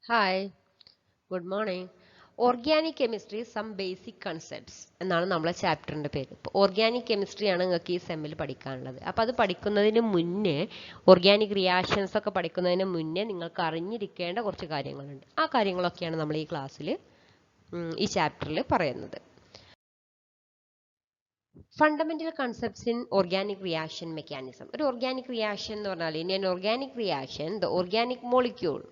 Hi, good morning. Organic chemistry, some basic concepts എന്നാണ് നമ്മളെ ചാപ്റ്ററിന്റെ പേര്. ഇപ്പോൾ ഓർഗാനിക് കെമിസ്ട്രി ആണ് നിങ്ങൾക്ക് ഈ സെമ്മിൽ പഠിക്കാനുള്ളത്. അപ്പോൾ അത് പഠിക്കുന്നതിന് മുന്നേ ഓർഗാനിക് റിയാക്ഷൻസ് ഒക്കെ പഠിക്കുന്നതിന് മുന്നേ നിങ്ങൾക്ക് അറിഞ്ഞിരിക്കേണ്ട കുറച്ച് കാര്യങ്ങളുണ്ട്. ആ കാര്യങ്ങളൊക്കെയാണ് നമ്മൾ ഈ ക്ലാസ്സിൽ ഈ ചാപ്റ്ററിൽ പറയുന്നത്. Fundamental concepts in organic reaction mechanism. ഒരു ഓർഗാനിക് റിയാക്ഷൻ എന്ന് പറഞ്ഞാൽ in an organic reaction the organic molecule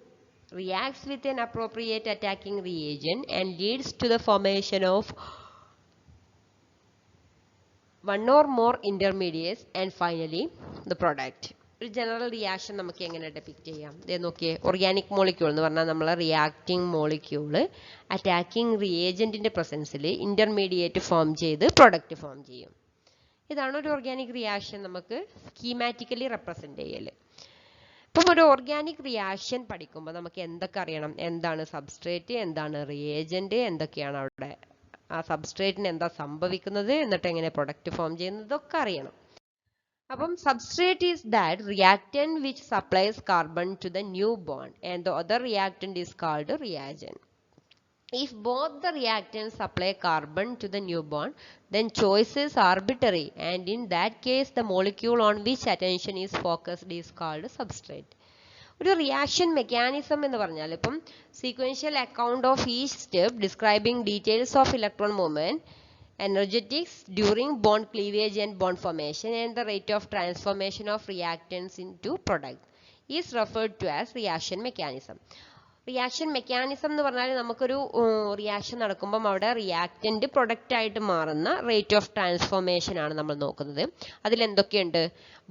reacts with an appropriate attacking reagent and leads to the formation of one or more intermediates and finally the product. ഒരു general reaction നമുക്ക് എങ്ങനെ ഡെപിക്റ്റ് ചെയ്യാം? ദേ നോക്കിയേ, organic molecule എന്ന് പറഞ്ഞാൽ നമ്മൾ reacting molecule attacking റിയേജന്റിന്റെ പ്രസൻസിൽ ഇന്റർമീഡിയറ്റ് ഫോം ചെയ്ത് പ്രൊഡക്റ്റ് ഫോം ചെയ്യും. ഇതാണ് ഒരു ഓർഗാനിക് റിയാക്ഷൻ നമുക്ക് സ്കീമാറ്റിക്കലി റെപ്രസെന്റ് ചെയ്യല്. ഇപ്പം ഒരു ഓർഗാനിക് റിയാക്ഷൻ പഠിക്കുമ്പോൾ നമുക്ക് എന്തൊക്കെ അറിയണം? എന്താണ് സബ്സ്ട്രേറ്റ്, എന്താണ് റിയേജന്റ്, എന്തൊക്കെയാണ് അവിടെ ആ സബ്സ്ട്രേറ്റിന് എന്താ സംഭവിക്കുന്നത്, എന്നിട്ട് എങ്ങനെ പ്രൊഡക്റ്റ് ഫോം ചെയ്യുന്നത്, ഇതൊക്കെ അറിയണം. അപ്പം substrate is that reactant which supplies carbon to the new bond and the other reactant is called reagent. If both the reactants supply carbon to the new bond, then choice is arbitrary, and in that case the molecule on which attention is focused is called substrate. ഒരു reaction mechanism എന്ന് പറഞ്ഞാൽ ഇപ്പം sequential account of each step describing details of electron movement, energetics during bond cleavage and bond formation, and the rate of transformation of reactants into product is referred to as reaction mechanism. Reaction mechanism എന്ന് പറഞ്ഞാൽ നമുക്കൊരു reaction നടക്കുമ്പം അവിടെ reactant product ആയിട്ട് മാറുന്ന rate of transformation ആണ് നമ്മൾ നോക്കുന്നത്. അതിൽ എന്തൊക്കെയുണ്ട്?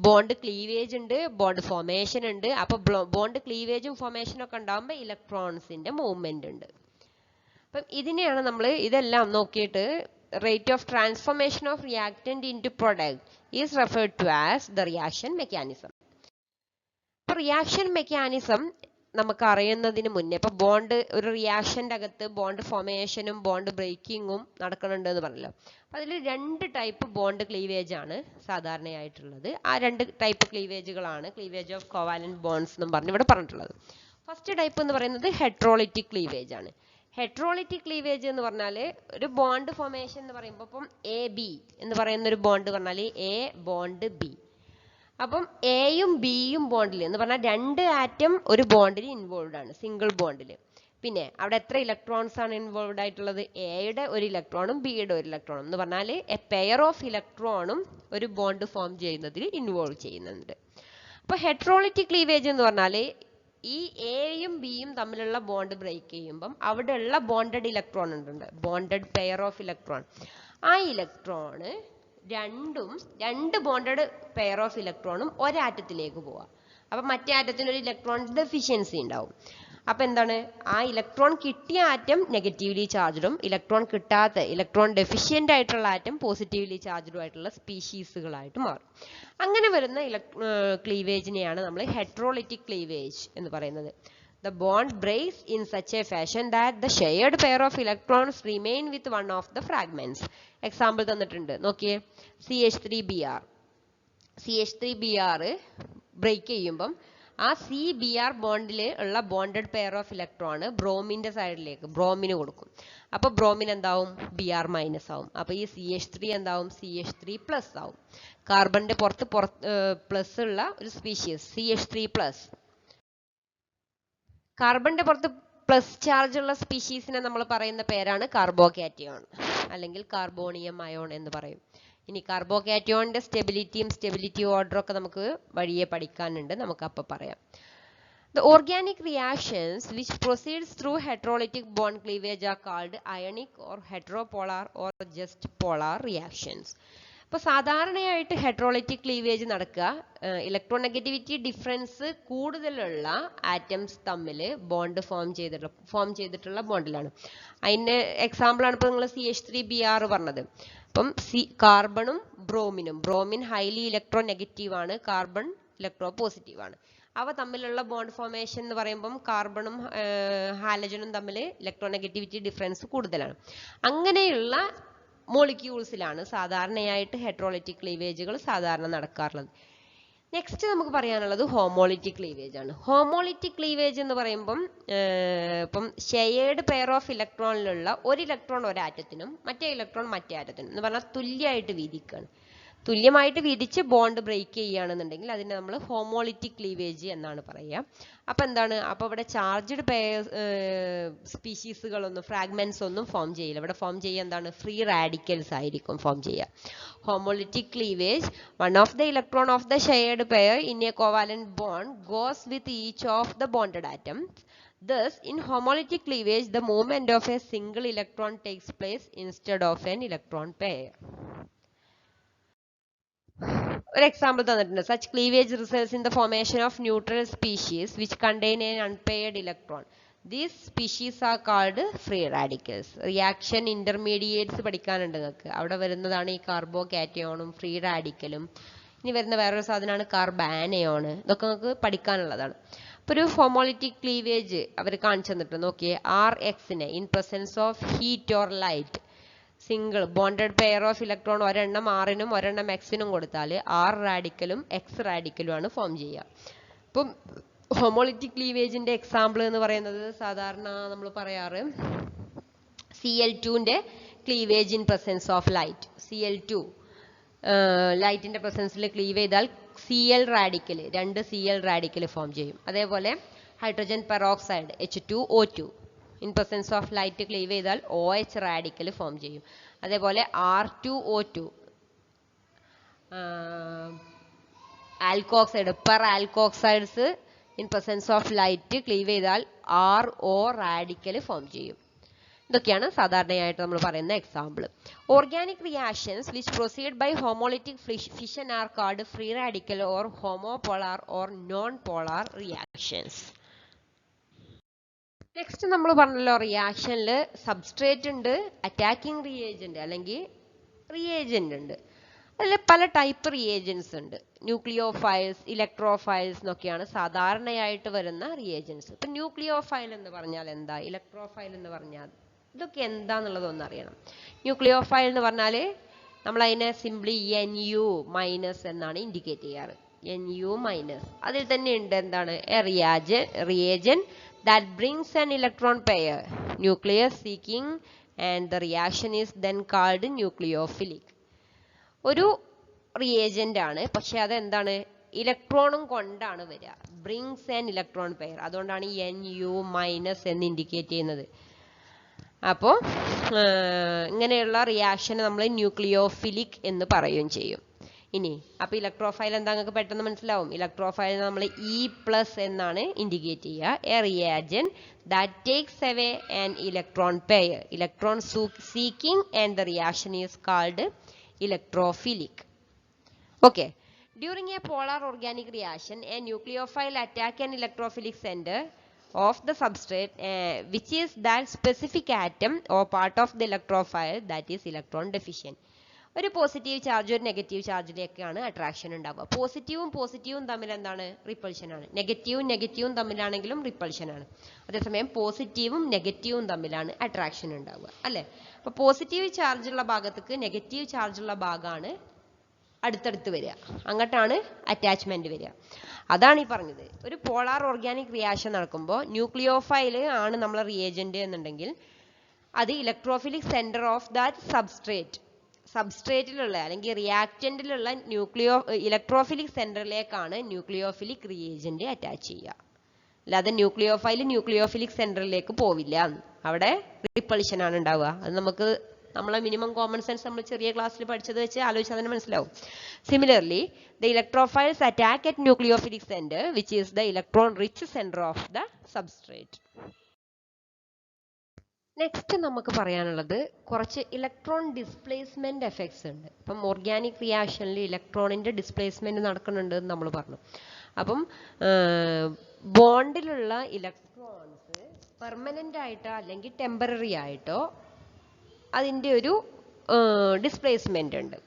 ബോണ്ട് ക്ലീവേജ് ഉണ്ട്, ബോണ്ട് ഫോർമേഷൻ ഉണ്ട്. അപ്പൊ ബോണ്ട് ക്ലീവേജും ഫോർമേഷനും ഒക്കെ ഉണ്ടാകുമ്പോൾ ഇലക്ട്രോൺസിന്റെ മൂവ്മെന്റ് ഉണ്ട്. അപ്പം ഇതിനെയാണ് നമ്മൾ ഇതെല്ലാം നോക്കിയിട്ട് rate of transformation of reactant into product is referred to as the reaction mechanism. ഇപ്പൊ റിയാക്ഷൻ മെക്കാനിസം നമുക്ക് അറിയുന്നതിന് മുന്നേ ഇപ്പൊ ബോണ്ട് ഒരു റിയാക്ഷന്റെ അകത്ത് ബോണ്ട് ഫോർമേഷനും ബോണ്ട് ബ്രേക്കിങ്ങും നടക്കുന്നുണ്ട് എന്ന് പറഞ്ഞല്ലോ. അപ്പൊ അതിൽ രണ്ട് ടൈപ്പ് ബോണ്ട് ക്ലീവേജ് ആണ് സാധാരണയായിട്ടുള്ളത്. ആ രണ്ട് ടൈപ്പ് ക്ലീവേജുകളാണ് ക്ലീവേജ് ഓഫ് കോവാലന്റ് ബോണ്ട്സ് എന്നും പറഞ്ഞ് ഇവിടെ പറഞ്ഞിട്ടുള്ളത്. ഫസ്റ്റ് ടൈപ്പ് എന്ന് പറയുന്നത് ഹെട്രോളിറ്റിക് ക്ലീവേജ് ആണ്. ഹെട്രോളിറ്റിക് ക്ലീവേജ് എന്ന് പറഞ്ഞാൽ ഒരു ബോണ്ട് ഫോർമേഷൻ എന്ന് പറയുമ്പോൾ ഇപ്പം എ ബി എന്ന് പറയുന്ന ഒരു ബോണ്ട് പറഞ്ഞാൽ എ ബോണ്ട് ബി. അപ്പം എയും ബിയും ബോണ്ടിൽ എന്ന് പറഞ്ഞാൽ രണ്ട് ആറ്റം ഒരു ബോണ്ടിൽ ഇൻവോൾവ് ആണ്, സിംഗിൾ ബോണ്ടിൽ. പിന്നെ അവിടെ എത്ര ഇലക്ട്രോൺസ് ആണ് ഇൻവോൾവ് ആയിട്ടുള്ളത്? എയുടെ ഒരു ഇലക്ട്രോണും ബിയുടെ ഒരു ഇലക്ട്രോണും എന്ന് പറഞ്ഞാൽ എ പെയർ ഓഫ് ഇലക്ട്രോണും ഒരു ബോണ്ട് ഫോം ചെയ്യുന്നതിൽ ഇൻവോൾവ് ചെയ്യുന്നുണ്ട്. അപ്പൊ ഹെട്രോളിറ്റിക് ക്ലീവേജ് എന്ന് പറഞ്ഞാൽ ഈ എയും ബിയും തമ്മിലുള്ള ബോണ്ട് ബ്രേക്ക് ചെയ്യുമ്പം അവിടെയുള്ള ബോണ്ടഡ് ഇലക്ട്രോൺ ഉണ്ട്, ബോണ്ടഡ് പെയർ ഓഫ് ഇലക്ട്രോൺ. ആ ഇലക്ട്രോണ് രണ്ട് ബോണ്ടഡ് പെയർ ഓഫ് ഇലക്ട്രോണും ഒരാറ്റത്തിലേക്ക് പോവാം. അപ്പൊ മറ്റേ ആറ്റത്തിന് ഒരു ഇലക്ട്രോൺ ഡെഫിഷ്യൻസി ഉണ്ടാവും. അപ്പൊ എന്താണ്? ആ ഇലക്ട്രോൺ കിട്ടിയ ആറ്റം നെഗറ്റീവ്ലി ചാർജ്ഡും ഇലക്ട്രോൺ കിട്ടാത്ത ഇലക്ട്രോൺ ഡെഫിഷ്യന്റ് ആയിട്ടുള്ള ആറ്റം പോസിറ്റീവ്ലി ചാർജ്ഡും ആയിട്ടുള്ള സ്പീഷീസുകളായിട്ട് മാറും. അങ്ങനെ വരുന്ന ക്ലീവേജിനെയാണ് നമ്മൾ ഹെട്രോളിറ്റിക് ക്ലീവേജ് എന്ന് പറയുന്നത്. The bond breaks in such a fashion that the shared pair of electrons remain with one of the fragments. Example തന്നിട്ടുണ്ട്, നോക്കിയേ. CH3Br ബ്രേക്ക് ചെയ്യുമ്പം ആ CBr ബോണ്ടിൽ ഉള്ള ബോണ്ടഡ് പെയർ ഓഫ് ഇലക്ട്രോൺ ബ്രോമിന്റെ സൈഡിലേക്ക് ബ്രോമിന് കൊടുക്കും. അപ്പൊ ബ്രോമിൻ എന്താവും? Br മൈനസ് ആവും. അപ്പൊ ഈ CH3 എന്താവും? CH3+ ആവും. കാർബണിന്റെ പുറത്ത് പ്ലസ് ഉള്ള ഒരു സ്പീഷീസ് CH3+. കാർബണിന്റെ പുറത്ത് പ്ലസ് ചാർജ് ഉള്ള സ്പീഷീസിനെ നമ്മൾ പറയുന്ന പേരാണ് കാർബോകാറ്റയോൺ അല്ലെങ്കിൽ കാർബോണിയം അയോൺ എന്ന് പറയും. ഇനി കാർബോകാറ്റയോണിന്റെ സ്റ്റെബിലിറ്റി ഓർഡർ ഒക്കെ നമുക്ക് വഴിയെ പഠിക്കാനുണ്ട്, നമുക്ക് അപ്പൊ പറയാം. The organic reactions which proceeds through heterolytic bond cleavage are called ionic or heteropolar or just polar reactions. ഇപ്പൊ സാധാരണയായിട്ട് ഹെട്രോളിറ്റിക് ക്ലീവേജ് നടക്കുക ഇലക്ട്രോനെഗറ്റിവിറ്റി ഡിഫറൻസ് കൂടുതലുള്ള ആറ്റംസ് തമ്മിൽ ബോണ്ട് ഫോം ചെയ്തിട്ടുള്ള ബോണ്ടിലാണ്. അതിന്റെ എക്സാമ്പിൾ ആണ് ഇപ്പൊ നിങ്ങൾ CH3Br പറഞ്ഞത്. അപ്പം കാർബണും ബ്രോമിൻ ഹൈലി ഇലക്ട്രോ നെഗറ്റീവ് ആണ്, കാർബൺ ഇലക്ട്രോ പോസിറ്റീവ് ആണ്. അവ തമ്മിലുള്ള ബോണ്ട് ഫോർമേഷൻ എന്ന് പറയുമ്പം കാർബണും ഹാലജനും തമ്മിൽ ഇലക്ട്രോനെഗറ്റിവിറ്റി ഡിഫറൻസ് കൂടുതലാണ്. അങ്ങനെയുള്ള മോളിക്യൂൾസിലാണ് സാധാരണയായിട്ട് ഹെട്രോളിറ്റിക് ക്ലീവേജുകൾ സാധാരണ നടക്കാറുള്ളത്. നെക്സ്റ്റ് നമുക്ക് പറയാനുള്ളത് ഹോമോളിറ്റിക് ക്ലീവേജ് ആണ്. ഹോമോളിറ്റിക് ക്ലീവേജ് എന്ന് പറയുമ്പം ഇപ്പം ഷെയർഡ് പെയർ ഓഫ് ഇലക്ട്രോണിലുള്ള ഒരു ഇലക്ട്രോൺ ഒരു ആറ്റത്തിനും മറ്റേ ഇലക്ട്രോൺ മറ്റേ ആറ്റത്തിനും എന്ന് പറഞ്ഞാൽ തുല്യമായിട്ട് വീതിക്കുകയാണ്. തുല്യമായിട്ട് വീതിച്ച് ബോണ്ട് ബ്രേക്ക് ചെയ്യുകയാണെന്നുണ്ടെങ്കിൽ അതിനെ നമ്മൾ ഹോമോളിറ്റിക് ക്ലീവേജ് എന്നാണ് പറയുക. അപ്പം എന്താണ്, അപ്പോൾ ഇവിടെ ചാർജ്ഡ് സ്പീഷീസുകളൊന്നും ഫ്രാഗ്മെന്റ്സ് ഒന്നും ഫോം ചെയ്യില്ല. ഇവിടെ ഫോം ചെയ്യുക എന്താണ്, ഫ്രീ റാഡിക്കൽസ് ആയിരിക്കും ഫോം ചെയ്യുക. Homolytic cleavage, one of the electron of the shared pair in a covalent bond goes with each of the bonded atoms. Thus, in homolytic cleavage, the movement of a single electron takes place instead of an electron pair. An example തന്നിട്ടുണ്ട്. Such cleavage results in the formation of neutral species which contain an unpaired electron. These species are called free radicals. Reaction intermediates പഠിക്കാനുണ്ട് നിങ്ങൾക്ക്. അവിടെ വരുന്നതാണ് ഈ carbo കാറ്റയോണും free റാഡിക്കലും. ഇനി വരുന്ന വേറൊരു സാധനമാണ് കാർബാനയോൺ. ഇതൊക്കെ നമുക്ക് പഠിക്കാനുള്ളതാണ്. അപ്പോൾ ഒരു ഹോമോളിറ്റിക് ക്ലീവേജ് അവർ കാണിച്ചു തന്നിട്ട് നോക്കിയേ, ആർ എക്സിനെ in presence of heat or light single bonded pair of electron ഒരെണ്ണം ആറിനും ഒരെണ്ണം എക്സിനും കൊടുത്താൽ ആർ റാഡിക്കലും എക്സ് റാഡിക്കലും ആണ് ഫോം ചെയ്യുക. അപ്പം ഹോമോളിറ്റിക് ക്ലീവേജിന്റെ എക്സാമ്പിൾ എന്ന് പറയുന്നത് സാധാരണ നമ്മൾ പറയാറ് Cl2ന്റെ cleavage in presence of light. Cl2 ലൈറ്റിന്റെ പ്രസൻസിൽ ക്ലീവ് ചെയ്താൽ Cl റാഡിക്കൽ, രണ്ട് Cl റാഡിക്കൽ ഫോം ചെയ്യും. അതേപോലെ hydrogen peroxide H2O2 in presence of light cleave ചെയ്താൽ OH റാഡിക്കൽ ഫോം ചെയ്യും. അതേപോലെ R2O2 alkoxide per alkoxides in presence of light cleave ചെയ്താൽ RO റാഡിക്കൽ ഫോം ചെയ്യും. ഇതൊക്കെയാണ് സാധാരണയായിട്ട് നമ്മൾ പറയുന്ന example. Organic reactions which proceed by homolytic fission are called free radical or homopolar or non polar reactions. Next നമ്മൾ പറഞ്ഞല്ലോ, റിയാക്ഷനിൽ substrate ഉണ്ട്, attacking reagent അല്ലെങ്കിൽ റിയേജന്റ് ഉണ്ട്. അതിൽ പല ടൈപ്പ് റിയേജൻസ് ഉണ്ട്. ന്യൂക്ലിയോഫൈൽസ്, ഇലക്ട്രോഫൈൽസ് എന്നൊക്കെയാണ് സാധാരണയായിട്ട് വരുന്ന റിയേജൻസ്. ഇപ്പം ന്യൂക്ലിയോഫൈൽ എന്ന് പറഞ്ഞാൽ എന്താ, ഇലക്ട്രോഫൈൽ എന്ന് പറഞ്ഞാൽ ഇതൊക്കെ എന്താന്നുള്ളതൊന്നും അറിയണം. ന്യൂക്ലിയോഫൈൽ എന്ന് പറഞ്ഞാൽ നമ്മൾ അതിനെ സിംപ്ലി NU മൈനസ് എന്നാണ് ഇൻഡിക്കേറ്റ് ചെയ്യാറ്. NU minus. അതിൽ തന്നെ ഉണ്ട് എന്താണ്, A reagent that brings an electron pair nucleus seeking and the reaction is then called nucleophilic. ഒരു റിയേജന്റ് ആണ്, പക്ഷെ അതെന്താണ്, ഇലക്ട്രോണും കൊണ്ടാണ് വരിക. ബ്രിങ്സ് ആൻ ഇലക്ട്രോൺ പെയർ, അതുകൊണ്ടാണ് NU മൈനസ് എന്ന് ഇൻഡിക്കേറ്റ് ചെയ്യുന്നത്. അപ്പോൾ ഇങ്ങനെയുള്ള റിയാക്ഷന് നമ്മൾ ന്യൂക്ലിയോഫിലിക് എന്ന് പറയുകയും ചെയ്യും. ഇനി അപ്പോൾ ഇലക്ട്രോഫൈൽ എന്താ നിങ്ങൾക്ക് പെട്ടെന്ന് മനസ്സിലാവും. ഇലക്ട്രോഫൈൽ നമ്മൾ E+ എന്നാണ് ഇൻഡിക്കേറ്റ് ചെയ്യുക. A reagent that takes away an electron pair, electron seeking and the reaction is called electrophilic. Okay. During a polar organic reaction, a nucleophile attack an electrophilic center of the substrate, which is that specific atom or part of the electrophile that is electron deficient. ഒരു positive charge ഒരു negative ചാർജിലേക്കാണ് attraction ഉണ്ടാവുക. പോസിറ്റീവും തമ്മിൽ എന്താണ്, repulsion ആണ്. നെഗറ്റീവും തമ്മിലാണെങ്കിലും repulsion ആണ്. അതേസമയം പോസിറ്റീവും നെഗറ്റീവും തമ്മിലാണ് അട്രാക്ഷൻ ഉണ്ടാവുക, അല്ലേ? അപ്പോൾ പോസിറ്റീവ് ചാർജുള്ള ഭാഗത്തേക്ക് നെഗറ്റീവ് ചാർജുള്ള ഭാഗമാണ് അടുത്തടുത്ത് വരിക, അങ്ങോട്ടാണ് അറ്റാച്ച്മെന്റ് വരിക. അതാണ് ഈ പറഞ്ഞത്. ഒരു പോളാർ ഓർഗാനിക് റിയാക്ഷൻ നടക്കുമ്പോൾ ന്യൂക്ലിയോഫൈൽ ആണ് നമ്മളെ റിയേജന്റ് എന്നുണ്ടെങ്കിൽ അത് ഇലക്ട്രോഫിലിക് സെന്റർ ഓഫ് ദാറ്റ് സബ്സ്ട്രേറ്റിലുള്ള അല്ലെങ്കിൽ റിയാക്റ്റന്റിലുള്ള ഇലക്ട്രോഫിലിക് സെന്ററിലേക്കാണ് ന്യൂക്ലിയോഫിലിക് റിയേജന്റ് അറ്റാച്ച് ചെയ്യുക. അല്ലാതെ ന്യൂക്ലിയോഫിലിക് സെന്ററിലേക്ക് പോവില്ല, അവിടെ റിപ്പൾഷൻ ആണ് ഉണ്ടാവുക. അത് നമ്മളെ മിനിമം കോമൺ സെൻസ് നമ്മൾ ചെറിയ ക്ലാസ്സിൽ പഠിച്ചത് വെച്ച് ആലോചിച്ചാൽ തന്നെ മനസ്സിലാവും. Similarly the electrophiles attack at nucleophilic centre which is the electron rich centre of the substrate. Next നമുക്ക് പറയാനുള്ളത് കുറച്ച് ഇലക്ട്രോൺ ഡിസ്പ്ലേസ്മെന്റ് എഫക്ട്സ് ഉണ്ട്. അപ്പം ഓർഗാനിക് റിയാക്ഷനിൽ ഇലക്ട്രോണിന്റെ ഡിസ്പ്ലേസ്മെന്റ് നടക്കുന്നുണ്ട് എന്ന് നമ്മൾ പറഞ്ഞു. അപ്പം ബോണ്ടിലുള്ള ഇലക്ട്രോൺസ് പെർമനന്റ് ആയിട്ടോ അല്ലെങ്കിൽ ടെമ്പററി ആയിട്ടോ അതിൻ്റെ ഒരു ഡിസ്പ്ലേസ്മെന്റ് ഉണ്ട്.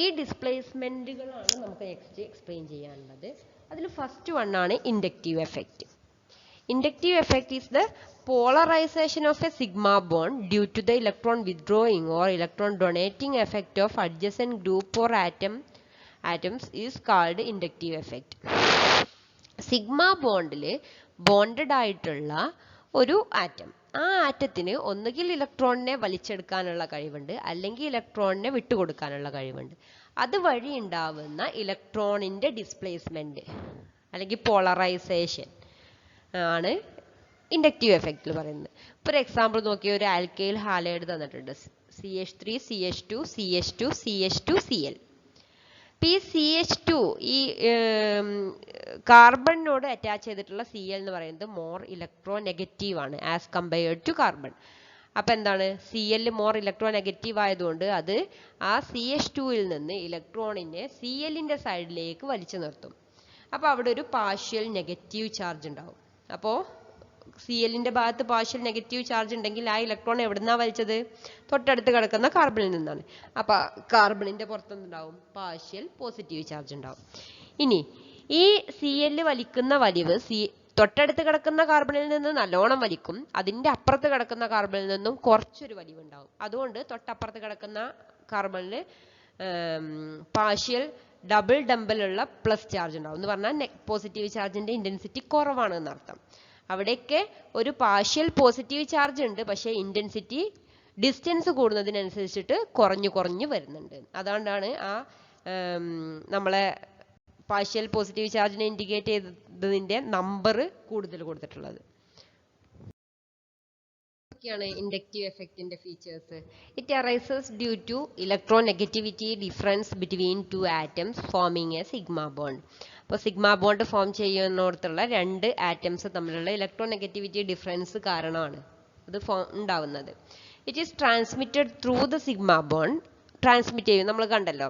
ഈ ഡിസ്പ്ലേസ്മെന്റുകളാണ് നമുക്ക് നെക്സ്റ്റ് എക്സ്പ്ലെയിൻ ചെയ്യാനുള്ളത്. അതിൽ ഫസ്റ്റ് വണ്ണാണ് inductive effect. Inductive effect is the polarization of a sigma bond due to the electron withdrawing or electron donating effect of adjacent group or atom atoms is called inductive effect. Sigma ബോണ്ടിൽ bonded ആയിട്ടുള്ള ഒരു atom, ആ ആറ്റത്തിന് ഒന്നുകിൽ ഇലക്ട്രോണിനെ വലിച്ചെടുക്കാനുള്ള കഴിവുണ്ട്, അല്ലെങ്കിൽ ഇലക്ട്രോണിനെ വിട്ടുകൊടുക്കാനുള്ള കഴിവുണ്ട്. അതുവഴി ഉണ്ടാവുന്ന ഇലക്ട്രോണിന്റെ ഡിസ്പ്ലേസ്മെന്റ് അല്ലെങ്കിൽ പോളറൈസേഷൻ ആണ് ഇൻഡക്റ്റീവ് എഫക്റ്റിൽ പറയുന്നത്. ഇപ്പോൾ ഒരു എക്സാമ്പിൾ നോക്കിയ ഒരു ആൽക്കൈൽ ഹാലൈഡ് തന്നിട്ടുണ്ട്, CH3 CH2 CH2 CH2 Cl. ഈ CH2 ഈ കാർബണിനോട് അറ്റാച്ച് ചെയ്തിട്ടുള്ള Cl എന്ന് പറയുന്നത് മോർ ഇലക്ട്രോ നെഗറ്റീവ് ആണ് ആസ് കമ്പയർഡ് ടു കാർബൺ. അപ്പൊ എന്താണ്, Cl മോർ ഇലക്ട്രോ നെഗറ്റീവ് ആയതുകൊണ്ട് അത് ആ CH2ൽ നിന്ന് ഇലക്ട്രോണിനെ Clന്റെ സൈഡിലേക്ക് വലിച്ചു നിർത്തും. അപ്പൊ അവിടെ ഒരു പാർഷ്യൽ നെഗറ്റീവ് ചാർജ് ഉണ്ടാവും. അപ്പോൾ Clന്റെ ഭാഗത്ത് പാർഷ്യൽ നെഗറ്റീവ് ചാർജ് ഉണ്ടെങ്കിൽ ആ ഇലക്ട്രോൺ എവിടുന്നാ വലിച്ചത്, തൊട്ടടുത്ത് കിടക്കുന്ന കാർബണിൽ നിന്നാണ്. അപ്പൊ കാർബണിന്റെ പുറത്തുണ്ടാവും പാർഷ്യൽ പോസിറ്റീവ് ചാർജ് ഉണ്ടാവും. ഇനി ഈ Cl വലിക്കുന്ന വലിവ് തൊട്ടടുത്ത് കിടക്കുന്ന കാർബണിൽ നിന്ന് നല്ലോണം വലിക്കും, അതിന്റെ അപ്പുറത്ത് കിടക്കുന്ന കാർബണിൽ നിന്നും കുറച്ചൊരു വലിവുണ്ടാവും. അതുകൊണ്ട് തൊട്ടപ്പുറത്ത് കിടക്കുന്ന കാർബണിൽ പാർഷ്യൽ ഡബിൾ ഡംബലുള്ള പ്ലസ് ചാർജ് ഉണ്ടാവും എന്ന് പറഞ്ഞാൽ പോസിറ്റീവ് ചാർജിന്റെ ഇന്റൻസിറ്റി കുറവാണ് എന്നർത്ഥം. അവിടെയൊക്കെ ഒരു പാർഷ്യൽ പോസിറ്റീവ് ചാർജ് ഉണ്ട്, പക്ഷെ ഇന്റൻസിറ്റി ഡിസ്റ്റൻസ് കൂടുന്നതിനനുസരിച്ചിട്ട് കുറഞ്ഞു കുറഞ്ഞു വരുന്നുണ്ട്. അതുകൊണ്ടാണ് ആ നമ്മളെ പാർഷ്യൽ പോസിറ്റീവ് ചാർജിനെ ഇൻഡിക്കേറ്റ് ചെയ്തതിന്റെ നമ്പർ കൂടുതൽ കൊടുത്തിട്ടുള്ളത്. Inductive effect in the features. It arises due to electronegativity difference between two atoms forming a sigma bond. അപ്പോൾ സിഗ്മ ബോണ്ട് ഫോം ചെയ്യുന്നിടത്തുള്ള രണ്ട് ആറ്റംസ് തമ്മിലുള്ള ഇലക്ട്രോനെഗറ്റിവിറ്റി ഡിഫറൻസ് കാരണമാണ് ഇത് ഉണ്ടാവുന്നത്. It is transmitted through the sigma bond. Transmit ചെയ്യും, നമ്മൾ കണ്ടല്ലോ.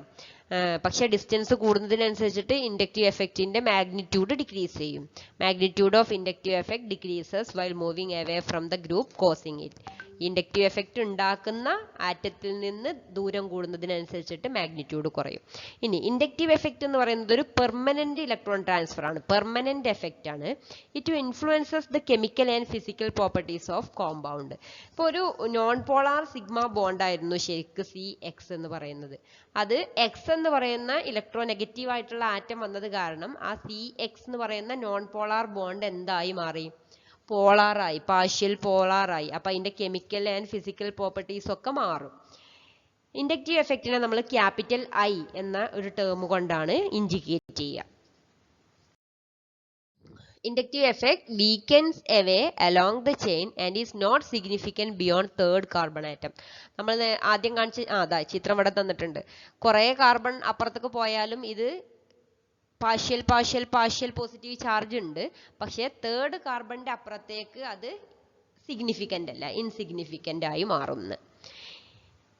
പക്ഷെ ഡിസ്റ്റൻസ് കൂടുന്നതിനനുസരിച്ചിട്ട് ഇൻഡക്റ്റീവ് എഫക്റ്റിന്റെ മാഗ്നിറ്റ്യൂഡ് ഡിക്രീസ് ചെയ്യും. Magnitude of inductive effect decreases while moving away from the group causing it. Inductive effect ഉണ്ടാക്കുന്ന ആറ്റത്തിൽ നിന്ന് ദൂരം കൂടുന്നതിനനുസരിച്ചിട്ട് മാഗ്നിറ്റ്യൂഡ് കുറയും. ഇനി ഇൻഡക്റ്റീവ് എഫക്റ്റ് എന്ന് പറയുന്നത് ഒരു പെർമനന്റ് ഇലക്ട്രോൺ ട്രാൻസ്ഫർ ആണ്, പെർമനന്റ് എഫക്റ്റ് ആണ്. It influences the chemical and physical properties of compound. ഇപ്പോൾ ഒരു നോൺ പോളാർ സിഗ്മ ബോണ്ട് ആയിരുന്നു ശരിക്ക് CX എന്ന് പറയുന്നത്. അത് X എന്ന് പറയുന്ന ഇലക്ട്രോ നെഗറ്റീവ് ആയിട്ടുള്ള ആറ്റം വന്നത് കാരണം ആ CX എന്ന് പറയുന്ന നോൺ പോളാർ ബോണ്ട് എന്തായി മാറി, പോളാറായി, പാർഷ്യൽ പോളാറായി. അപ്പൊ അതിന്റെ കെമിക്കൽ ആൻഡ് ഫിസിക്കൽ പ്രോപ്പർട്ടീസ് ഒക്കെ മാറും. ഇൻഡക്റ്റീവ് എഫക്റ്റിനെ നമ്മൾ ക്യാപിറ്റൽ I എന്ന ഒരു ടേം കൊണ്ടാണ് ഇൻഡിക്കേറ്റ് ചെയ്യുക. Inductive effect weakens away along the chain and is not significant beyond third carbon atom. നമ്മൾ ആദ്യം കാണിച്ച ചിത്രം ഇവിടെ തന്നിട്ടുണ്ട്. കുറെ കാർബൺ അപ്പുറത്തേക്ക് പോയാലും ഇത് partial partial partial positive charge ഉണ്ട്, പക്ഷെ തേർഡ് കാർബണിന്റെ അപ്പുറത്തേക്ക് അത് സിഗ്നിഫിക്കന്റ് അല്ല, ഇൻസിഗ്നിഫിക്കന്റ് ആയി മാറുന്നു.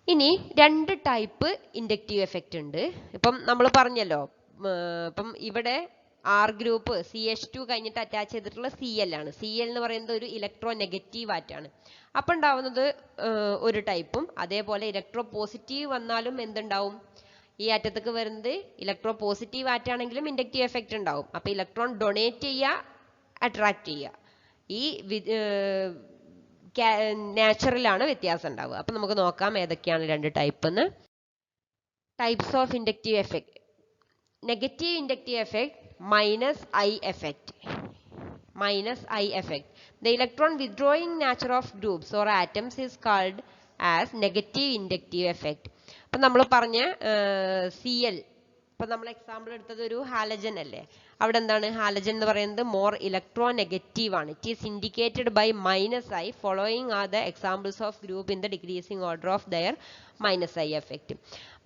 ഇനി രണ്ട് ടൈപ്പ് ഇൻഡക്റ്റീവ് എഫക്റ്റ് ഉണ്ട്. ഇപ്പം നമ്മൾ പറഞ്ഞല്ലോ, ഇപ്പം ഇവിടെ R ഗ്രൂപ്പ് CH2 കഴിഞ്ഞിട്ട് അറ്റാച്ച് ചെയ്തിട്ടുള്ള Cl ആണ്. Cl എന്ന് പറയുന്നത് ഒരു ഇലക്ട്രോ നെഗറ്റീവ് ആറ്റാണ്. അപ്പൊ ഉണ്ടാവുന്നത് ഒരു ടൈപ്പും, അതേപോലെ ഇലക്ട്രോ പോസിറ്റീവ് വന്നാലും എന്തുണ്ടാവും, ഈ ആറ്റത്തേക്ക് വരുന്നത് ഇലക്ട്രോ പോസിറ്റീവ് ആറ്റാണെങ്കിലും ഇൻഡക്റ്റീവ് എഫക്റ്റ് ഉണ്ടാവും. അപ്പൊ ഇലക്ട്രോൺ ഡൊണേറ്റ് ചെയ്യുക, അട്രാക്ട് ചെയ്യുക, ഈ നാച്ചുറലാണ് വ്യത്യാസം ഉണ്ടാവുക. അപ്പൊ നമുക്ക് നോക്കാം ഏതൊക്കെയാണ് രണ്ട് ടൈപ്പ് എന്ന്. Types of inductive effect. Negative inductive effect -I effect. -I effect. The electron withdrawing nature of groups or atoms is called as negative inductive effect. അപ്പം നമ്മൾ പറഞ്ഞ Cl, ഇപ്പം നമ്മൾ എക്സാമ്പിൾ എടുത്തത് ഒരു ഹാലജൻ അല്ലേ, അവിടെ എന്താണ് ഹാലജൻ എന്ന് പറയുന്നത് മോർ ഇലക്ട്രോ നെഗറ്റീവ് ആണ്. It is indicated by -I. Following are the examples of group in the decreasing order of their -I effect.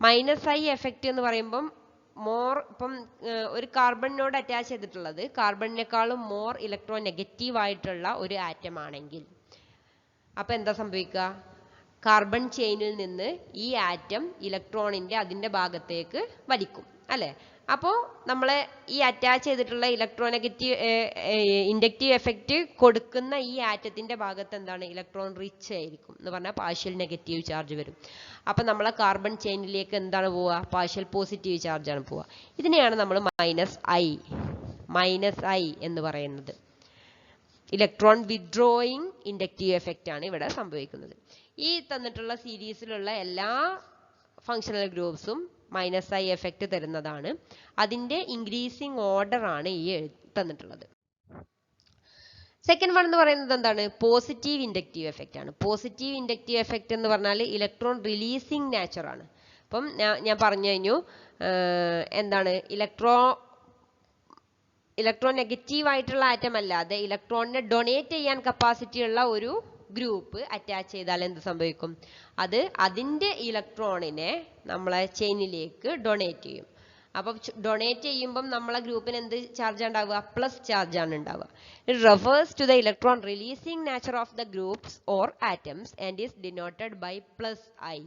-I effect എന്ന് പറയുമ്പം മോർ, ഇപ്പം ഒരു കാർബണിനോട് അറ്റാച്ച് ചെയ്തിട്ടുള്ളത് കാർബണിനേക്കാളും മോർ ഇലക്ട്രോ നെഗറ്റീവ് ആയിട്ടുള്ള ഒരു ആറ്റം ആണെങ്കിൽ അപ്പൊ എന്താ സംഭവിക്കുക, കാർബൺ ചെയിനിൽ നിന്ന് ഈ ആറ്റം ഇലക്ട്രോണിന്റെ അതിന്റെ ഭാഗത്തേക്ക് വലിക്കും അല്ലെ. അപ്പോൾ നമ്മളെ ഈ അറ്റാച്ച് ചെയ്തിട്ടുള്ള ഇലക്ട്രോനെഗറ്റീവ് ഇൻഡക്റ്റീവ് എഫക്റ്റ് കൊടുക്കുന്ന ഈ ആറ്റത്തിന്റെ ഭാഗത്ത് എന്താണ് ഇലക്ട്രോൺ റിച്ച് ആയിരിക്കും എന്ന് പറഞ്ഞാൽ പാർഷ്യൽ നെഗറ്റീവ് ചാർജ് വരും. അപ്പൊ നമ്മളെ കാർബൺ ചെയിനിലേക്ക് എന്താണ് പോവുക, പാർഷ്യൽ പോസിറ്റീവ് ചാർജ് ആണ് പോവുക. ഇതിനെയാണ് നമ്മൾ -I എന്ന് പറയുന്നത്. ഇലക്ട്രോൺ വിത്ഡ്രോയിങ് ഇൻഡക്റ്റീവ് എഫക്റ്റ് ആണ് ഇവിടെ സംഭവിക്കുന്നത്. ഈ തന്നിട്ടുള്ള സീരീസിലുള്ള എല്ലാ ഫങ്ഷണൽ ഗ്രൂപ്പ്സും മൈനസ് ഐ എഫക്റ്റ് തരുന്നതാണ്. അതിന്റെ ഇൻക്രീസിങ് ഓർഡർ ആണ് ഈ തന്നിട്ടുള്ളത്. സെക്കൻഡ് വൺ എന്ന് പറയുന്നത് എന്താണ്? പോസിറ്റീവ് ഇൻഡക്റ്റീവ് എഫക്റ്റ് ആണ്. പോസിറ്റീവ് ഇൻഡക്റ്റീവ് എഫക്റ്റ് എന്ന് പറഞ്ഞാൽ ഇലക്ട്രോൺ റിലീസിങ് നാച്ചർ ആണ്. അപ്പം ഞാൻ പറഞ്ഞു കഴിഞ്ഞു എന്താണ് ഇലക്ട്രോൺ നെഗറ്റീവ് ആയിട്ടുള്ള ആറ്റം അല്ലാതെ ഇലക്ട്രോണിനെ ഡൊണേറ്റ് ചെയ്യാൻ കപ്പാസിറ്റി ഉള്ള ഒരു ഗ്രൂപ്പ് അറ്റാച്ച് ചെയ്താൽ എന്ത് സംഭവിക്കും? അത് അതിന്റെ ഇലക്ട്രോണിനെ നമ്മളെ ചെയിനിലേക്ക് ഡൊണേറ്റ് ചെയ്യും. അപ്പം ഡൊണേറ്റ് ചെയ്യുമ്പം നമ്മളെ ഗ്രൂപ്പിന് എന്ത് ചാർജ് ഉണ്ടാവുക? പ്ലസ് ചാർജ് ആണ് ഉണ്ടാവുക. It refers to the electron releasing nature of the groups or atoms and is denoted by plus I.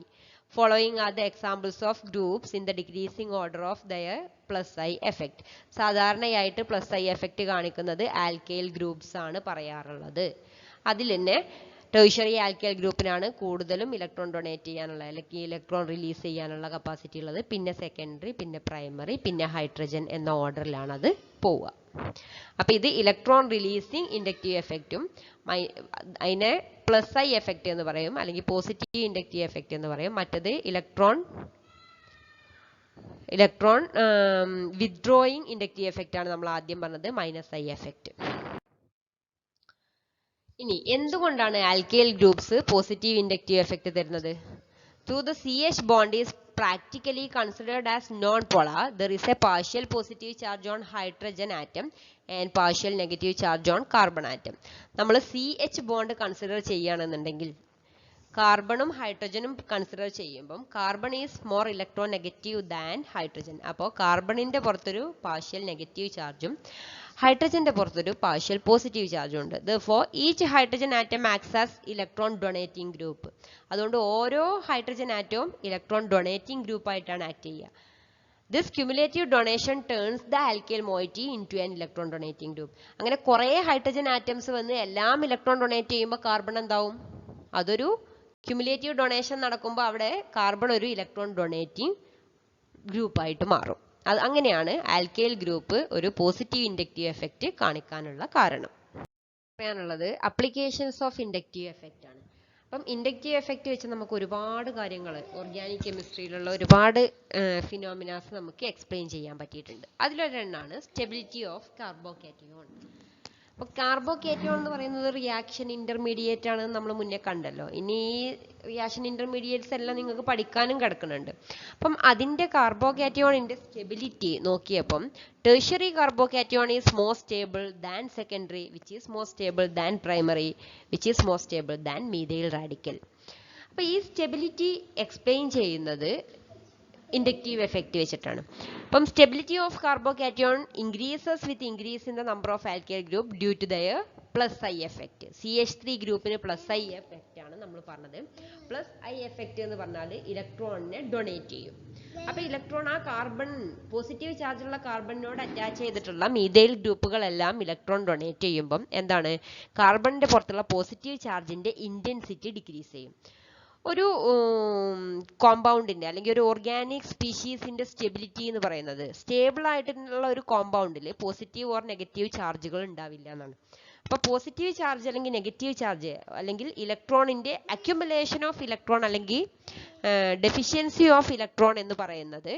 Following are the examples of groups in the decreasing order of their plus I effect. സാധാരണയായിട്ട് plus I effect കാണിക്കുന്നത് alkyl groups ആണ് പറയാറുള്ളത്. അതിൽ തന്നെ tertiary alkyl ഗ്രൂപ്പിനാണ് കൂടുതലും electron donate ചെയ്യാനുള്ള അല്ലെങ്കിൽ electron release ചെയ്യാനുള്ള കപ്പാസിറ്റി ഉള്ളത്. പിന്നെ സെക്കൻഡറി, പിന്നെ പ്രൈമറി, പിന്നെ ഹൈഡ്രജൻ എന്ന ഓർഡറിലാണ് അത് പോവുക. അപ്പൊ ഇത് ഇലക്ട്രോൺ റിലീസിങ് ഇൻഡക്റ്റീവ് എഫക്റ്റും അതിനെ പ്ലസ് ഐ എഫക്റ്റ് എന്ന് പറയും, അല്ലെങ്കിൽ പോസിറ്റീവ് ഇൻഡക്റ്റീവ് എഫക്റ്റ് എന്ന് പറയും. മറ്റത് ഇലക്ട്രോൺ വിത്ഡ്രോയിങ് ഇൻഡക്റ്റീവ് എഫക്റ്റ് ആണ് നമ്മൾ ആദ്യം പറഞ്ഞത്, മൈനസ് ഐ എഫക്റ്റ്. ഇനി എന്തുകൊണ്ടാണ് alkyl groups positive inductive effect തരുന്നത്? Though the CH bond is practically considered as non-polar, there is a partial positive charge on hydrogen atom and partial negative charge on carbon atom. നമ്മൾ CH bond consider ചെയ്യുകയാണെന്നുണ്ടെങ്കിൽ കാർബണും ഹൈഡ്രജനും consider ചെയ്യുമ്പം carbon is more electron negative than hydrogen. അപ്പോൾ കാർബണിന്റെ പുറത്തൊരു partial negative ചാർജും ഹൈഡ്രജന്റെ പുറത്തൊരു partial positive ചാർജും ഉണ്ട്. Therefore, each hydrogen atom acts as electron donating group. അതുകൊണ്ട് ഓരോ ഹൈഡ്രജൻ ആറ്റവും ഇലക്ട്രോൺ ഡൊണേറ്റിംഗ് ഗ്രൂപ്പ് ആയിട്ടാണ് ആക്ട് ചെയ്യുക. This cumulative donation turns the alkyl moiety into an electron donating group. അങ്ങനെ കുറേ ഹൈഡ്രജൻ ആറ്റംസ് വന്ന് എല്ലാം ഇലക്ട്രോൺ ഡൊണേറ്റ് ചെയ്യുമ്പോൾ കാർബൺ എന്താവും? അതൊരു ക്യുമുലേറ്റീവ് ഡൊണേഷൻ നടക്കുമ്പോൾ അവിടെ കാർബൺ ഒരു ഇലക്ട്രോൺ ഡൊണേറ്റിംഗ് ഗ്രൂപ്പായിട്ട് മാറും. അത് അങ്ങനെയാണ് ആൽക്കൈൽ ഗ്രൂപ്പ് ഒരു പോസിറ്റീവ് ഇൻഡക്റ്റീവ് എഫക്റ്റ് കാണിക്കാനുള്ള കാരണം. പറയാനുള്ളത് അപ്ലിക്കേഷൻസ് ഓഫ് ഇൻഡക്റ്റീവ് എഫക്റ്റ് ആണ്. അപ്പം ഇൻഡക്റ്റീവ് എഫക്റ്റ് വെച്ച് നമുക്ക് ഒരുപാട് കാര്യങ്ങൾ ഓർഗാനിക് കെമിസ്ട്രിയിലുള്ള ഒരുപാട് ഫിനോമിനാസ് നമുക്ക് എക്സ്പ്ലെയിൻ ചെയ്യാൻ പറ്റിയിട്ടുണ്ട്. അതിലൊരെണ്ണമാണ് സ്റ്റെബിലിറ്റി ഓഫ് കാർബോകാറ്റയോൺ. അപ്പോൾ കാർബോകാറ്റയോൺ എന്ന് പറയുന്നത് റിയാക്ഷൻ ഇന്റർമീഡിയറ്റ് ആണ് നമ്മൾ മുന്നേ കണ്ടല്ലോ. ഇനി ഈ റിയാക്ഷൻ ഇന്റർമീഡിയറ്റ്സ് എല്ലാം നിങ്ങൾക്ക് പഠിക്കാനും കിടക്കുന്നുണ്ട്. അപ്പം അതിന്റെ കാർബോകാറ്റയോണിന്റെ സ്റ്റെബിലിറ്റി നോക്കിയപ്പം tertiary carbocation is more stable than secondary, which is more stable than primary, which is more stable than methyl radical. അപ്പോൾ ഈ സ്റ്റെബിലിറ്റി എക്സ്പ്ലെയിൻ ചെയ്യുന്നത് ഇൻഡക്റ്റീവ് എഫക്റ്റ് വെച്ചിട്ടാണ്. അപ്പം stability of carbocation increases with increase in the number of alkyl group due to their plus I effect. CH3 ഗ്രൂപ്പിന് plus I effect ആണ് നമ്മൾ പറഞ്ഞത്. Plus I effect എന്ന് പറഞ്ഞാൽ ഇലക്ട്രോണിനെ ഡൊണേറ്റ് ചെയ്യും. അപ്പൊ ഇലക്ട്രോൺ ആ കാർബൺ പോസിറ്റീവ് ചാർജുള്ള കാർബണിനോട് അറ്റാച്ച് ചെയ്തിട്ടുള്ള മീഥൈൽ ഗ്രൂപ്പുകളെല്ലാം ഇലക്ട്രോൺ ഡൊണേറ്റ് ചെയ്യുമ്പം എന്താണ്? കാർബണിന്റെ പുറത്തുള്ള പോസിറ്റീവ് ചാർജിന്റെ ഇന്റൻസിറ്റി ഡിക്രീസ് ചെയ്യും. ഒരു കോമ്പൗണ്ടിന്റെ അല്ലെങ്കിൽ ഒരു ഓർഗാനിക് സ്പീഷീസിന്റെ സ്റ്റെബിലിറ്റി എന്ന് പറയുന്നത് സ്റ്റേബിൾ ആയിട്ടുള്ള ഒരു കോമ്പൗണ്ടിൽ പോസിറ്റീവ് ഓർ നെഗറ്റീവ് ചാർജുകൾ ഉണ്ടാവില്ല എന്നാണ്. അപ്പൊ പോസിറ്റീവ് ചാർജ് അല്ലെങ്കിൽ നെഗറ്റീവ് ചാർജ് അല്ലെങ്കിൽ ഇലക്ട്രോണിന്റെ അക്യുമുലേഷൻ ഓഫ് ഇലക്ട്രോൺ അല്ലെങ്കിൽ ഡെഫിഷ്യൻസി ഓഫ് ഇലക്ട്രോൺ എന്ന് പറയുന്നത്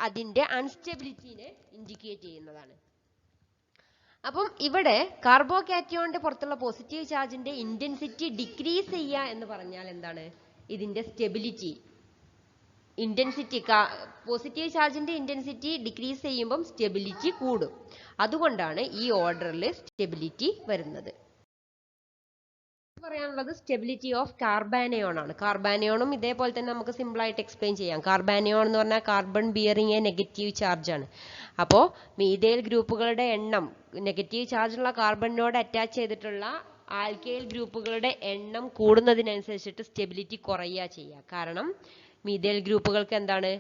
അതിന്റെ അൺസ്റ്റെബിലിറ്റിനെ ഇൻഡിക്കേറ്റ് ചെയ്യുന്നതാണ്. അപ്പം ഇവിടെ കാർബോകാറ്റയോണിന്റെ പുറത്തുള്ള പോസിറ്റീവ് ചാർജിന്റെ ഇന്റൻസിറ്റി ഡിക്രീസ് ചെയ്യുക എന്ന് പറഞ്ഞാൽ എന്താണ്? ഇതിന്റെ സ്റ്റെബിലിറ്റി പോസിറ്റീവ് ചാർജിന്റെ ഇന്റൻസിറ്റി ഡിക്രീസ് ചെയ്യുമ്പം സ്റ്റെബിലിറ്റി കൂടും. അതുകൊണ്ടാണ് ഈ ഓർഡറിൽ സ്റ്റെബിലിറ്റി വരുന്നത്. പറയാനുള്ളത് സ്റ്റെബിലിറ്റി ഓഫ് കാർബാനയോൺ ആണ്. കാർബാനയോണും ഇതേപോലെ തന്നെ നമുക്ക് സിമ്പിൾ ആയിട്ട് എക്സ്പ്ലെയിൻ ചെയ്യാം. കാർബാനയോൺ എന്ന് പറഞ്ഞാൽ carbon bearing A negative charge ആണ്. അപ്പോൾ മീഥൈൽ ഗ്രൂപ്പുകളുടെ എണ്ണം നെഗറ്റീവ് ചാർജുള്ള കാർബണിനോട് അറ്റാച്ച് ചെയ്തിട്ടുള്ള ആൽക്കൈൽ ഗ്രൂപ്പുകളുടെ എണ്ണം കൂടുന്നതിനനുസരിച്ചിട്ട് സ്റ്റെബിലിറ്റി കുറയുക ചെയ്യുക. കാരണം മീഥൈൽ ഗ്രൂപ്പുകൾക്ക് എന്താണ്?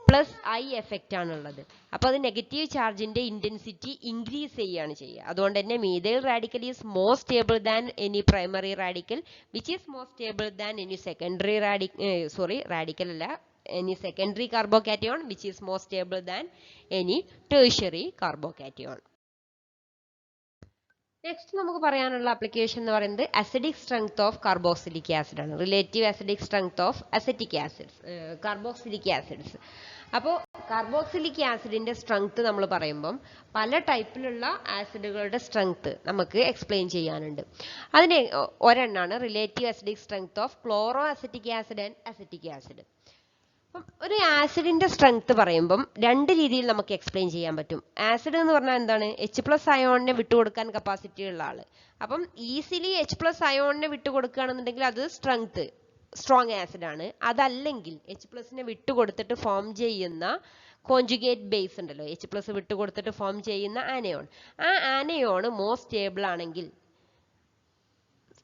പ്ലസ് ഐ എഫക്റ്റ് ആണുള്ളത്. അപ്പോൾ അത് നെഗറ്റീവ് ചാർജിന്റെ ഇന്റൻസിറ്റി ഇൻക്രീസ് ചെയ്യുകയാണ് ചെയ്യുക. അതുകൊണ്ട് തന്നെ methyl radical is more stable than any primary radical, which is more stable than any secondary radical അല്ല, any secondary carbocation which is more stable than any tertiary carbocation. Next നമുക്ക് പറയാനുള്ള application എന്ന് പറയുന്നത് acidic strength of carboxylic acid ആണ്. Relative acidic strength of acetic acids, carboxylic acids. അപ്പോൾ carboxylic ആസിഡിന്റെ strength നമ്മൾ പറയുമ്പം പല ടൈപ്പിലുള്ള ആസിഡുകളുടെ സ്ട്രെങ്ത് നമുക്ക് എക്സ്പ്ലെയിൻ ചെയ്യാനുണ്ട്. അതിന് ഒരെണ്ണാണ് relative acidic strength of chloro acetic acid and acetic acid. ഒരു ആസിഡിന്റെ സ്ട്രെങ്ത് പറയുമ്പം രണ്ട് രീതിയിൽ നമുക്ക് എക്സ്പ്ലെയിൻ ചെയ്യാൻ പറ്റും. ആസിഡ് എന്ന് പറഞ്ഞാൽ എന്താണ്? H+ അയോണിനെ വിട്ടുകൊടുക്കാൻ കപ്പാസിറ്റി ഉള്ള ആള്. അപ്പം ഈസിലി H+ അയോണിനെ വിട്ടുകൊടുക്കുകയാണെന്നുണ്ടെങ്കിൽ അത് സ്ട്രോങ് ആസിഡ് ആണ്. അതല്ലെങ്കിൽ H+നെ വിട്ടുകൊടുത്തിട്ട് ഫോം ചെയ്യുന്ന കോൺജുഗേറ്റ് ബേസ് ഉണ്ടല്ലോ, H+ വിട്ടുകൊടുത്തിട്ട് ഫോം ചെയ്യുന്ന ആനയോൺ, ആ ആനയോൺ മോസ്റ്റ് സ്റ്റേബിൾ ആണെങ്കിൽ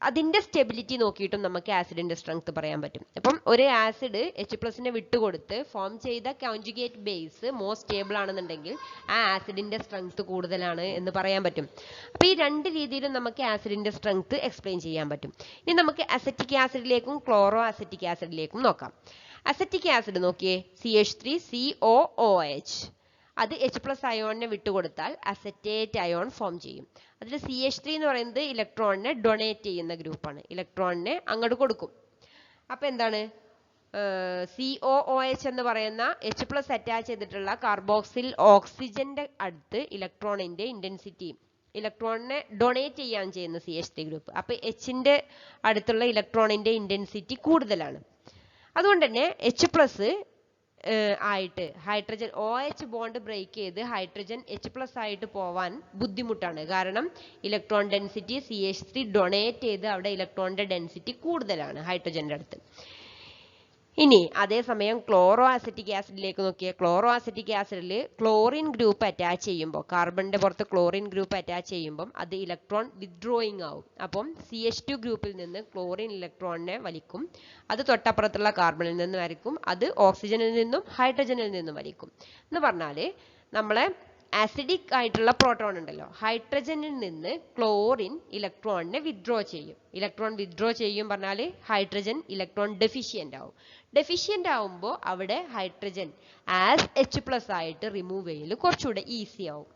അതിന്റെ സ്റ്റെബിലിറ്റി നോക്കിയിട്ടും നമുക്ക് ആസിഡിന്റെ സ്ട്രെങ്ത് പറയാൻ പറ്റും. അപ്പം ഒരു ആസിഡ് H+നെ വിട്ടുകൊടുത്ത് ഫോം ചെയ്ത കോൺജുഗേറ്റ് ബേസ് മോസ്റ്റ് സ്റ്റേബിൾ ആണെന്നുണ്ടെങ്കിൽ ആ ആസിഡിന്റെ സ്ട്രെങ്ത് കൂടുതലാണ് എന്ന് പറയാൻ പറ്റും. അപ്പൊ ഈ രണ്ട് രീതിയിലും നമുക്ക് ആസിഡിന്റെ സ്ട്രെങ്ത് എക്സ്പ്ലെയിൻ ചെയ്യാൻ പറ്റും. ഇനി നമുക്ക് അസറ്റിക് ആസിഡിലേക്കും ക്ലോറോ അസറ്റിക് ആസിഡിലേക്കും നോക്കാം. അസറ്റിക് ആസിഡ് നോക്കിയേ, CH3COOH. അത് H+ അയോണിനെ വിട്ടുകൊടുത്താൽ അസറ്റേറ്റ് അയോൺ ഫോം ചെയ്യും. അതിൽ CH3 എന്ന് പറയുന്നത് ഇലക്ട്രോണിനെ ഡൊണേറ്റ് ചെയ്യുന്ന ഗ്രൂപ്പാണ്, ഇലക്ട്രോണിനെ അങ്ങോട്ട് കൊടുക്കും. അപ്പൊ എന്താണ്? COOH എന്ന് പറയുന്ന H+ അറ്റാച്ച് ചെയ്തിട്ടുള്ള കാർബോക്സിൽ ഓക്സിജന്റെ അടുത്ത് ഇലക്ട്രോണിന്റെ ഇന്റൻസിറ്റി, ഇലക്ട്രോണിനെ ഡൊണേറ്റ് ചെയ്യാൻ ചെയ്യുന്ന CH3 ഗ്രൂപ്പ്. അപ്പൊ Hന്റെ അടുത്തുള്ള ഇലക്ട്രോണിന്റെ ഇന്റൻസിറ്റി കൂടുതലാണ്. അതുകൊണ്ട് തന്നെ H+ ആയിട്ട് ഹൈഡ്രജൻ OH ബോണ്ട് ബ്രേക്ക് ചെയ്ത് ഹൈഡ്രജൻ H+ ആയിട്ട് പോവാൻ ബുദ്ധിമുട്ടാണ്. കാരണം ഇലക്ട്രോൺ ഡെൻസിറ്റി CH3 ഡൊണേറ്റ് ചെയ്ത് അവിടെ ഇലക്ട്രോണിന്റെ ഡെൻസിറ്റി കൂടുതലാണ് ഹൈഡ്രജന്റെ അടുത്ത്. ഇനി അതേസമയം ക്ലോറോ അസറ്റിക് ആസിഡിലേക്ക് നോക്കിയാൽ, ക്ലോറോ അസറ്റിക് ആസിഡിൽ ക്ലോറിൻ ഗ്രൂപ്പ് അറ്റാച്ച് ചെയ്യുമ്പോൾ, കാർബണിന്റെ പുറത്ത് ക്ലോറിൻ ഗ്രൂപ്പ് അറ്റാച്ച് ചെയ്യുമ്പോൾ അത് ഇലക്ട്രോൺ വിത്ഡ്രോയിങ് ആവും. അപ്പം CH2 ഗ്രൂപ്പിൽ നിന്ന് ക്ലോറിൻ ഇലക്ട്രോണിനെ വലിക്കും, അത് തൊട്ടപ്പുറത്തുള്ള കാർബണിൽ നിന്ന് വലിക്കും, അത് ഓക്സിജനിൽ നിന്നും ഹൈഡ്രജനിൽ നിന്നും വലിക്കും. എന്ന് പറഞ്ഞാല് നമ്മളെ ആസിഡിക് ആയിട്ടുള്ള പ്രോട്ടോൺ ഉണ്ടല്ലോ, ഹൈഡ്രജനിൽ നിന്ന് ക്ലോറിൻ ഇലക്ട്രോണിനെ വിത്ഡ്രോ ചെയ്യും. ഇലക്ട്രോൺ വിത്ഡ്രോ ചെയ്യും പറഞ്ഞാല് ഹൈഡ്രജൻ ഇലക്ട്രോൺ ഡെഫിഷ്യന്റ് ആവും. ഡെഫിഷ്യന്റ് ആവുമ്പോൾ അവിടെ ഹൈഡ്രജൻ ആസ് H+ ആയിട്ട് റിമൂവ് ചെയ്യൽ കുറച്ചുകൂടെ ഈസി ആവും.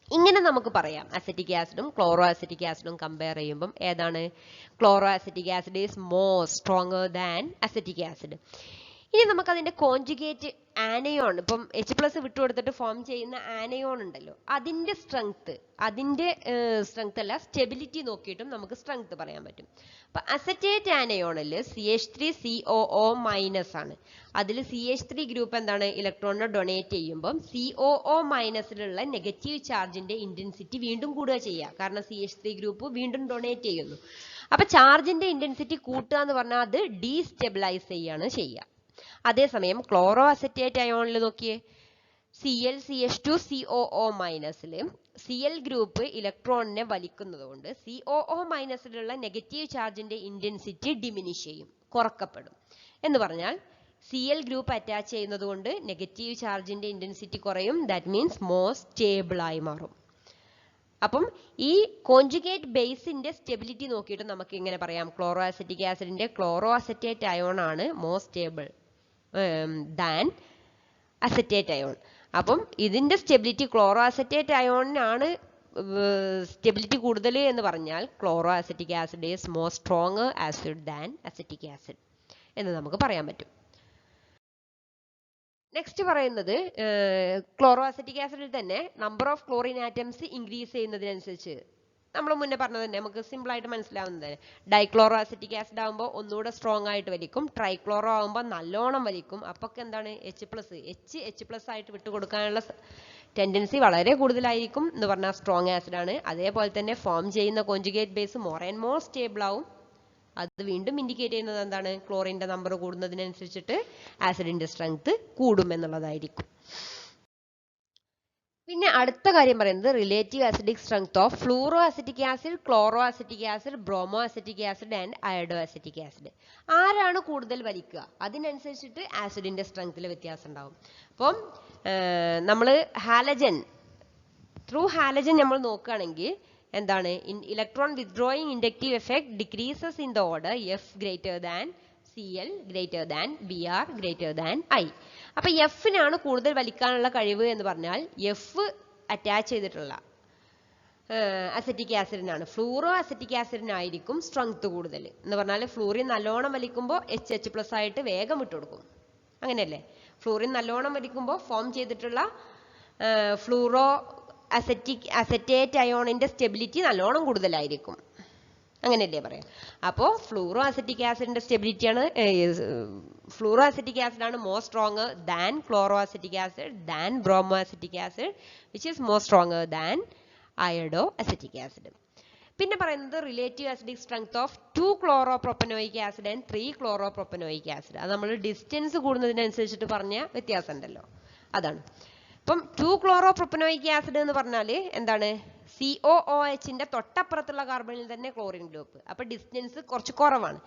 ഇങ്ങനെ നമുക്ക് പറയാം അസറ്റിക് ആസിഡും ക്ലോറോ അസറ്റിക് ആസിഡും കമ്പയർ ചെയ്യുമ്പം ഏതാണ്? Chloro acetic acid is more stronger than acetic acid. ഇനി നമുക്ക് അതിന്റെ കോൺജുഗേറ്റ് ആനയോൺ, ഇപ്പം H+ വിട്ടുകൊടുത്തിട്ട് ഫോം ചെയ്യുന്ന ആനയോൺ ഉണ്ടല്ലോ, അതിന്റെ സ്ട്രെങ്ത് അല്ല സ്റ്റെബിലിറ്റി നോക്കിയിട്ടും നമുക്ക് സ്ട്രെങ്ത് പറയാൻ പറ്റും. അപ്പൊ അസറ്റേറ്റ് ആനയോണിൽ CH3COO- ആണ്. അതിൽ CH3 ഗ്രൂപ്പ് എന്താണ്? ഇലക്ട്രോണിനെ ഡൊണേറ്റ് ചെയ്യുമ്പോൾ COO- നെഗറ്റീവ് ചാർജിന്റെ ഇന്റൻസിറ്റി വീണ്ടും കൂടുക ചെയ്യുക. കാരണം CH3 ഗ്രൂപ്പ് വീണ്ടും ഡൊണേറ്റ് ചെയ്യുന്നു. അപ്പൊ ചാർജിന്റെ ഇന്റൻസിറ്റി കൂട്ടുക എന്ന് പറഞ്ഞാൽ അത് ഡീസ്റ്റെബിലൈസ് ചെയ്യാണ് ചെയ്യുക. അതേസമയം ക്ലോറോ അസറ്റേറ്റ് അയോണിൽ നോക്കിയേ, ClCH2COO- Cl ഗ്രൂപ്പ് ഇലക്ട്രോണിനെ വലിക്കുന്നത് കൊണ്ട് COO- നെഗറ്റീവ് ചാർജിന്റെ ഇന്റൻസിറ്റി ഡിമിനിഷ് ചെയ്യും, കുറക്കപ്പെടും. എന്ന് പറഞ്ഞാൽ Cl ഗ്രൂപ്പ് അറ്റാച്ച് ചെയ്യുന്നത് കൊണ്ട് നെഗറ്റീവ് ചാർജിന്റെ ഇന്റൻസിറ്റി കുറയും. ദാറ്റ് മീൻസ് മോർ സ്റ്റേബിൾ ആയി മാറും. അപ്പം ഈ കോൺജുഗേറ്റ് ബേസിന്റെ സ്റ്റെബിലിറ്റി നോക്കിയിട്ട് നമുക്ക് ഇങ്ങനെ പറയാം, ക്ലോറോ അസറ്റിക് ആസിഡിന്റെ ക്ലോറോ അസറ്റേറ്റ് അയോൺ ആണ് more stable than acetate ion. അപ്പം ഇതിന്റെ സ്റ്റെബിലിറ്റി ക്ലോറോ അസറ്റേറ്റ് അയോണിനാണ് സ്റ്റെബിലിറ്റി കൂടുതൽ എന്ന് പറഞ്ഞാൽ chloro acetic acid is more stronger acid than acetic acid എന്ന് നമുക്ക് പറയാൻ പറ്റും. നെക്സ്റ്റ് പറയുന്നത് ക്ലോറോ അസറ്റിക് ആസിഡിൽ തന്നെ number of chlorine atoms increase ചെയ്യുന്നതിനനുസരിച്ച് നമ്മൾ മുന്നേ പറഞ്ഞത് തന്നെ നമുക്ക് സിമ്പിൾ ആയിട്ട് മനസ്സിലാവുന്നത്, ഡൈക്ലോറോ അസറ്റിക് ആസിഡ് ആകുമ്പോൾ ഒന്നുകൂടെ സ്ട്രോങ് ആയിട്ട് വലിക്കും, ട്രൈക്ലോറോ ആകുമ്പോൾ നല്ലോണം വലിക്കും. അപ്പൊ എന്താണ്? H+ ആയിട്ട് വിട്ടുകൊടുക്കാനുള്ള ടെൻഡൻസി വളരെ കൂടുതലായിരിക്കും എന്ന് പറഞ്ഞാൽ സ്ട്രോങ് ആസിഡ് ആണ്. അതേപോലെ തന്നെ ഫോം ചെയ്യുന്ന conjugate base more and more stable ആവും. അത് വീണ്ടും ഇൻഡിക്കേറ്റ് ചെയ്യുന്നത് എന്താണ്? ക്ലോറിന്റെ നമ്പർ കൂടുന്നതിനനുസരിച്ചിട്ട് ആസിഡിന്റെ സ്ട്രെങ്ത് കൂടും എന്നുള്ളതായിരിക്കും. പിന്നെ അടുത്ത കാര്യം പറയുന്നത് relative acidic strength of fluoro acetic acid, chloro acetic acid, bromo acetic acid and iodo acetic acid. ആരാണ് കൂടുതൽ വലിക്കുക അതിനനുസരിച്ചിട്ട് ആസിഡിന്റെ സ്ട്രെങ്ത്തിൽ വ്യത്യാസം ഉണ്ടാവും. അപ്പം നമ്മൾ ത്രൂ ഹാലജൻ നമ്മൾ നോക്കുകയാണെങ്കിൽ എന്താണ്? Electron withdrawing inductive effect decreases in the order F greater than Cl greater than Br greater than I. അപ്പൊ എഫിനാണ് കൂടുതൽ വലിക്കാനുള്ള കഴിവ് എന്ന് പറഞ്ഞാൽ F അറ്റാച്ച് ചെയ്തിട്ടുള്ള അസറ്റിക് ആസിഡിനാണ്. ഫ്ലൂറോ അസറ്റിക് ആസിഡിനായിരിക്കും സ്ട്രെങ്ത് കൂടുതൽ. എന്ന് പറഞ്ഞാൽ ഫ്ലൂറിൻ നല്ലോണം വലിക്കുമ്പോൾ HH+ ആയിട്ട് വേഗം വിട്ടുകൊടുക്കും. അങ്ങനെയല്ലേ? ഫ്ലൂറിൻ നല്ലോണം വലിക്കുമ്പോൾ ഫോം ചെയ്തിട്ടുള്ള ഫ്ലൂറോ അസറ്റേറ്റ് അയോണിന്റെ സ്റ്റെബിലിറ്റി നല്ലോണം കൂടുതലായിരിക്കും. അങ്ങനെയല്ലേ പറയാം. അപ്പോൾ ഫ്ലൂറോ അസറ്റിക് ആസിഡിന്റെ സ്റ്റെബിലിറ്റിയാണ്, ഫ്ലൂറോ അസറ്റിക് ആസിഡാണ് more stronger than chloro acetic acid, than bromo acetic acid, which is more stronger than iodo acetic acid. പിന്നെ പറയുന്നത് relative acidic strength of 2 chloropropanonic acid and 3 chloropropanonic acid. അത് നമ്മൾ distance കൂടുന്നതിനനുസരിച്ചിട്ട് പറഞ്ഞ വ്യത്യാസം ഉണ്ടല്ലോ, അതാണ്. ഇപ്പം 2 chloropropanonic ആസിഡ് എന്ന് പറഞ്ഞാൽ എന്താണ്? COOHന്റെ തൊട്ടപ്പുറത്തുള്ള കാർബണിൽ തന്നെ ക്ലോറിൻ ഗ്രൂപ്പ്. അപ്പൊ ഡിസ്റ്റൻസ് കുറച്ച് കുറവാണ്.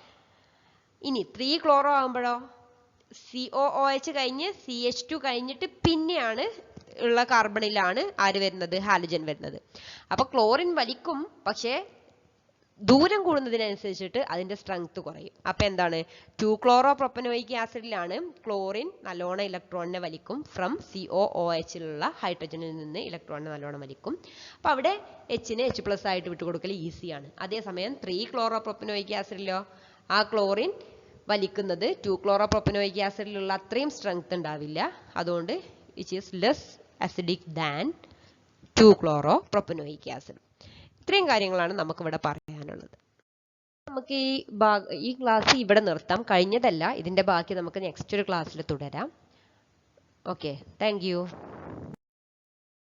ഇനി 3 ക്ലോറോ ആകുമ്പോഴോ COOH കഴിഞ്ഞ് CH2 കഴിഞ്ഞിട്ട് പിന്നെയാണ് ഉള്ള കാർബണിലാണ് ആര് വരുന്നത്? ഹാലജൻ വരുന്നത്. അപ്പൊ ക്ലോറിൻ വലിക്കും, പക്ഷേ ദൂരം കൂടുന്നതിനനുസരിച്ചിട്ട് അതിന്റെ സ്ട്രെങ്ത് കുറയും. അപ്പൊ എന്താണ്? 2 chloropropanonic ആസിഡിലാണ് ക്ലോറിൻ നല്ലോണം ഇലക്ട്രോണിനെ വലിക്കും. ഫ്രം COOHലുള്ള ഹൈഡ്രജനിൽ നിന്ന് ഇലക്ട്രോണിനെ നല്ലോണം വലിക്കും. അപ്പൊ അവിടെ Hനെ H+ ആയിട്ട് വിട്ടുകൊടുക്കൽ ഈസിയാണ്. അതേസമയം 3 chloropropanonic ആസിഡിലോ ആ ക്ലോറിൻ വലിക്കുന്നത് 2 chloropropanonic ആസിഡിലുള്ള അത്രയും സ്ട്രെങ്ത് ഉണ്ടാവില്ല. അതുകൊണ്ട് which is less acidic than 2 chloropropanonic acid. ഇത്രയും കാര്യങ്ങളാണ് നമുക്കിവിടെ പറയാനുള്ളത്. നമുക്ക് ഈ ക്ലാസ് ഇവിടെ നിർത്താം. കഴിഞ്ഞതല്ല, ഇതിന്റെ ബാക്കി നമുക്ക് നെക്സ്റ്റ് ഒരു ക്ലാസ്സിൽ തുടരാം. Okay, thank you.